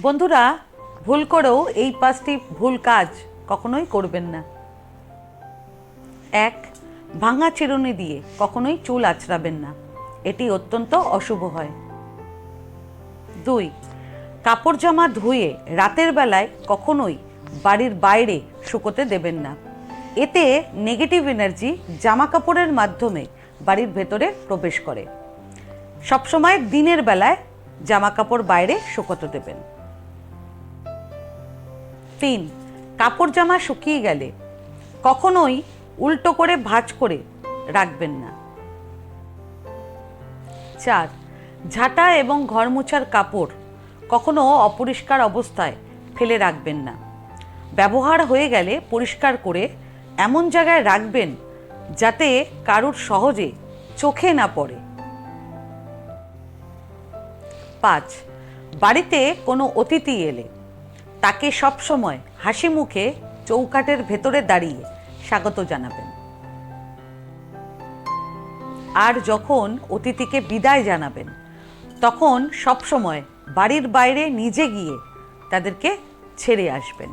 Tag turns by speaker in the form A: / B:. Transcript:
A: বন্ধুরা, ভুল করেও এই 5টি ভুল কাজ কখনোই করবেন না। 1. ভাঙা চিরুনি দিয়ে কখনোই চুল আঁচড়াবেন না, এটি অত্যন্ত অশুভ হয়। 2. কাপড় জামা ধুয়ে রাতের বেলায় কখনোই বাড়ির বাইরে শুকোতে দেবেন না, এতে নেগেটিভ এনার্জি জামা কাপড়ের মাধ্যমে বাড়ির ভেতরে প্রবেশ করে। সবসময় দিনের বেলায় জামা কাপড় বাইরে শুকোতে দেবেন। 3. কাপড় জামা শুকিয়ে গেলে কখনোই উল্টো করে ভাঁজ করে রাখবেন না। 4. ঝাঁটা এবং ঘর মোছার কাপড় কখনো অপরিষ্কার অবস্থায় ফেলে রাখবেন না, ব্যবহার হয়ে গেলে পরিষ্কার করে এমন জায়গায় রাখবেন যাতে কারুর সহজে চোখে না পড়ে। 5. বাড়িতে কোনো অতিথি এলে তাকে সবসময় হাসি মুখে চৌকাঠের ভেতরে দাঁড়িয়ে স্বাগত জানাবেন। আর যখন অতিথিকে বিদায় জানাবেন তখন সবসময় বাড়ির বাইরে নিজে গিয়ে তাদেরকে ছেড়ে আসবেন।